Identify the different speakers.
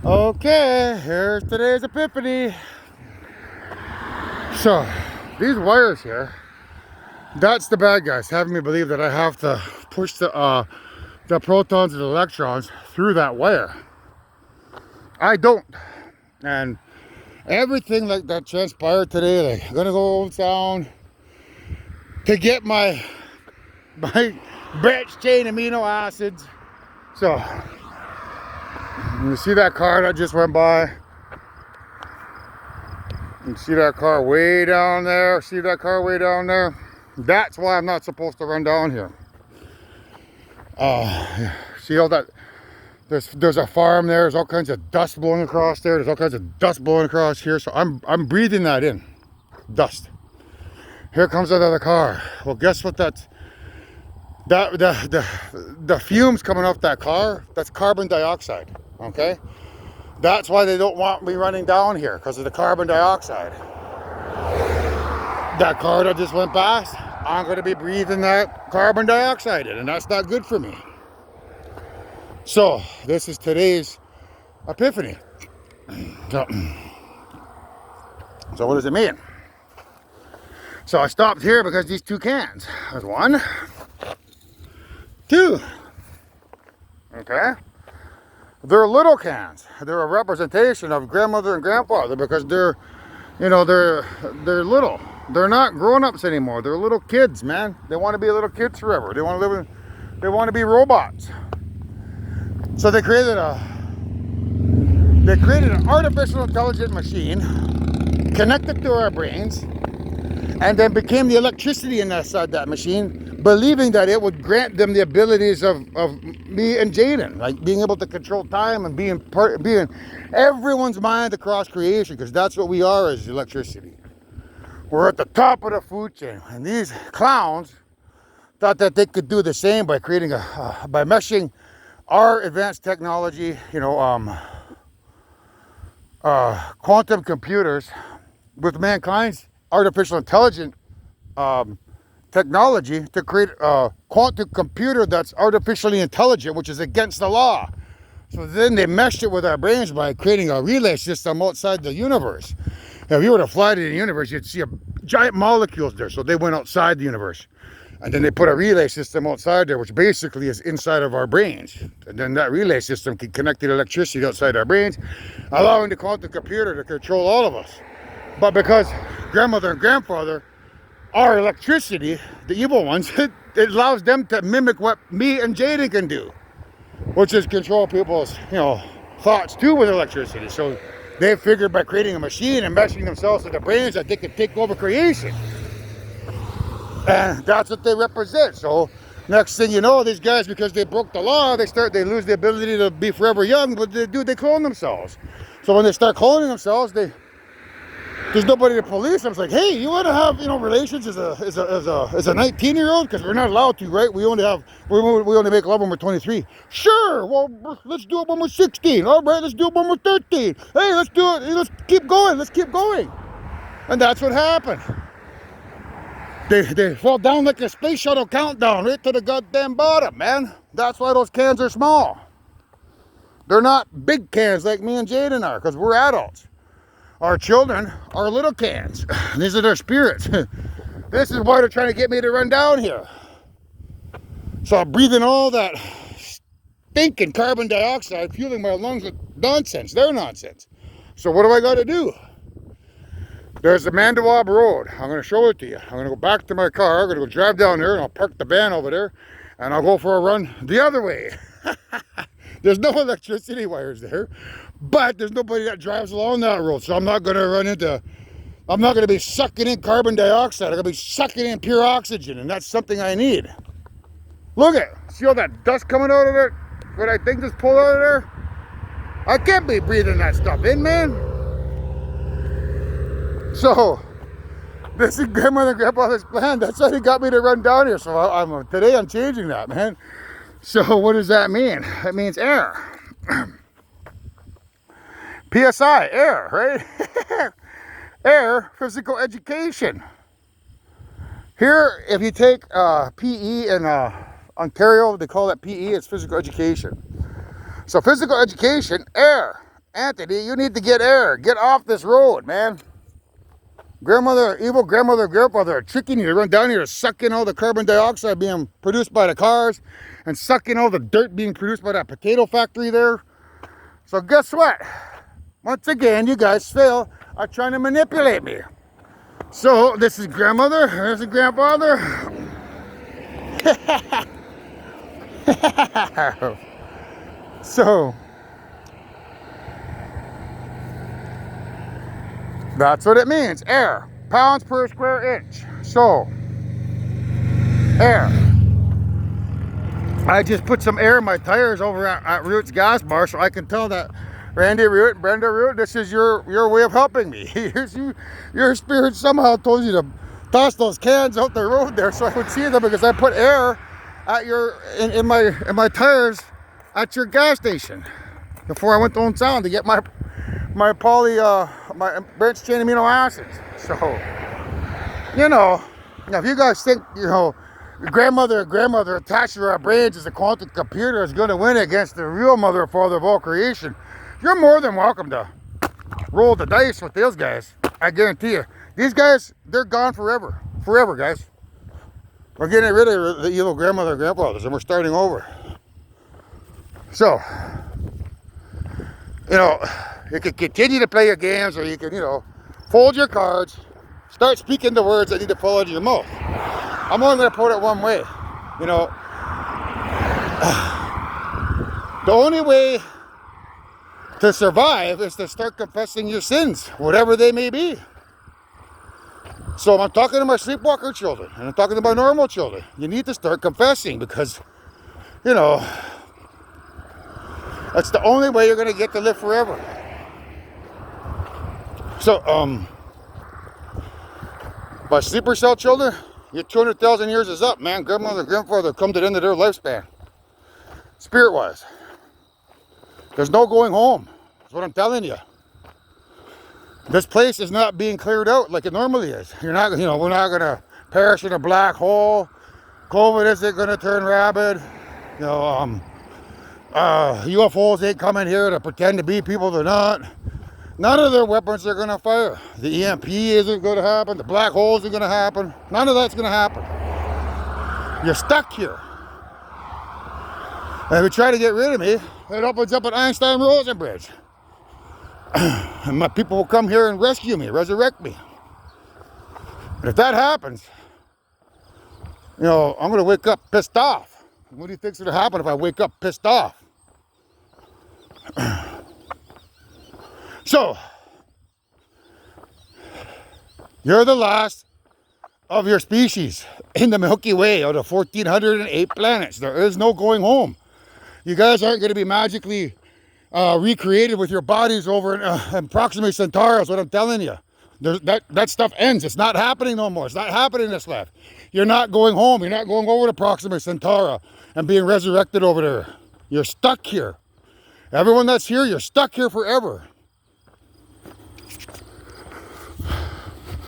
Speaker 1: Okay, here's today's epiphany. So, these wires here, that's the bad guys having me believe that I have to push the protons and the electrons through that wire. I don't. And everything like that transpired today, like I'm gonna go down to get my branched chain amino acids. So, you see that car that just went by? You see that car way down there? See that car way down there? That's why I'm not supposed to run down here. See all that? There's a farm there. There's all kinds of dust blowing across there. There's all kinds of dust blowing across here. So I'm breathing that in, dust. Here comes another car. Well, guess what? The fumes coming off that car. That's carbon dioxide. Okay. That's why they don't want me running down here, because of the carbon dioxide. That car that just went past, I'm going to be breathing that carbon dioxide in, and that's not good for me. So, this is today's epiphany. So what does it mean? So I stopped here because these two cans. There's one, two. Okay? They're little cans. They're a representation of grandmother and grandfather because they're little. They're not grown-ups anymore. They're little kids, man. They want to be little kids forever. They want to be robots. So they created an artificial intelligent machine connected to our brains, and then became the electricity inside that machine, believing that it would grant them the abilities of me and Jaden, like being able to control time and being everyone's mind across creation, because that's what we are as electricity. We're at the top of the food chain, and these clowns thought that they could do the same by creating by meshing our advanced technology, quantum computers with mankind's artificial intelligence technology to create a quantum computer that's artificially intelligent, which is against the law. So then they meshed it with our brains by creating a relay system outside the universe. Now, if you were to fly to the universe, you'd see giant molecules there. So they went outside the universe. And then they put a relay system outside there, which basically is inside of our brains. And then that relay system can connect the electricity outside our brains, allowing the quantum computer to control all of us. But because grandmother and grandfather are electricity, the evil ones, it allows them to mimic what me and Jaden can do, which is control people's, thoughts too with electricity. So they figured by creating a machine and meshing themselves with their brains that they could take over creation. And that's what they represent. So next thing you know, these guys, because they broke the law, they lose the ability to be forever young. But they clone themselves. So when they start cloning themselves, there's nobody to police them. It's like, hey, you want to have relations as a 19-year-old? Because we're not allowed to, right? We only make love when we're 23. Sure. Well, let's do it when we're 16. All right, let's do it when we're 13. Hey, let's do it. Let's keep going. Let's keep going. And that's what happened. They fall down like a space shuttle countdown right to the goddamn bottom, man. That's why those cans are small. They're not big cans like me and Jaden are, because we're adults. Our children are little cans. These are their spirits. This is why they're trying to get me to run down here. So I'm breathing all that stinking carbon dioxide, fueling my lungs with nonsense. Their nonsense. So what do I got to do? There's the Mandawab Road. I'm going to show it to you. I'm going to go back to my car. I'm going to go drive down there, and I'll park the van over there, and I'll go for a run the other way. There's no electricity wires there, but there's nobody that drives along that road, so I'm not going to be sucking in carbon dioxide. I'm going to be sucking in pure oxygen, and that's something I need. Look at it. See all that dust coming out of it? What I think just pulled out of there? I can't be breathing that stuff in, man. So, this is grandmother and grandfather's plan. That's how they got me to run down here. So today I'm changing that, man. So what does that mean? It means air. PSI, air, right? Air, physical education. Here, if you take PE in Ontario, they call that PE, it's physical education. So physical education, air. Anthony, you need to get air. Get off this road, man. Grandmother, evil grandmother, grandfather are tricking you to run down here to suck in all the carbon dioxide being produced by the cars and suck in all the dirt being produced by that potato factory there. So guess what? Once again, you guys fail at trying to manipulate me. So this is grandmother, this is grandfather. So that's what it means, air, pounds per square inch. So, air. I just put some air in my tires over at Root's gas bar so I can tell that Randy Root and Brenda Root, this is your way of helping me. Your spirit somehow told you to toss those cans out the road there so I would see them, because I put air at in my tires at your gas station before I went to Old Sound to get my my branched chain amino acids. So, you know, if you guys think, you know, grandmother attached to our brains as a quantum computer is going to win against the real mother and father of all creation, you're more than welcome to roll the dice with those guys. I guarantee you. These guys, they're gone forever. Forever, guys. We're getting rid of the evil grandmother and grandfathers, and we're starting over. So, you know, you can continue to play your games, or you can, you know, fold your cards, start speaking the words that need to fall out of your mouth. I'm only going to put it one way. You know, the only way to survive is to start confessing your sins, whatever they may be. So I'm talking to my sleepwalker children, and I'm talking to my normal children. You need to start confessing, because, you know, that's the only way you're going to get to live forever. So, my sleeper cell children, your 200,000 years is up, man. Grandmother and grandfather come to the end of their lifespan. Spirit-wise. There's no going home. That's what I'm telling you. This place is not being cleared out like it normally is. You're not, you know, we're not going to perish in a black hole. COVID isn't going to turn rabid. You know, UFOs ain't coming here to pretend to be people they're not. None of their weapons are going to fire. The EMP isn't going to happen. The black hole isn't going to happen. None of that's going to happen. You're stuck here. And if you try to get rid of me, it opens up an Einstein-Rosen bridge. And my people will come here and rescue me, resurrect me. And if that happens, you know, I'm going to wake up pissed off. What do you think's going to happen if I wake up pissed off? So, you're the last of your species in the Milky Way out of 1,408 planets. There is no going home. You guys aren't going to be magically recreated with your bodies over in Proxima Centauri, is what I'm telling you. That stuff ends. It's not happening no more. It's not happening this life. You're not going home. You're not going over to Proxima Centauri and being resurrected over there. You're stuck here. Everyone that's here, you're stuck here forever.